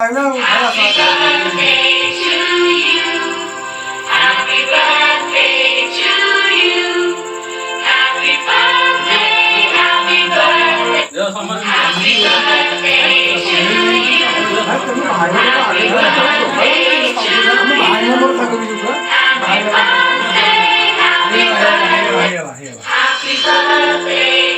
Hello, Happy birthday to you. Happy birthday to you. Happy birthday, happy birthday. Happy birthday to you. तुम्ही बाहेर सांगू मी तुला Happy birthday, happy birthday. Happy birthday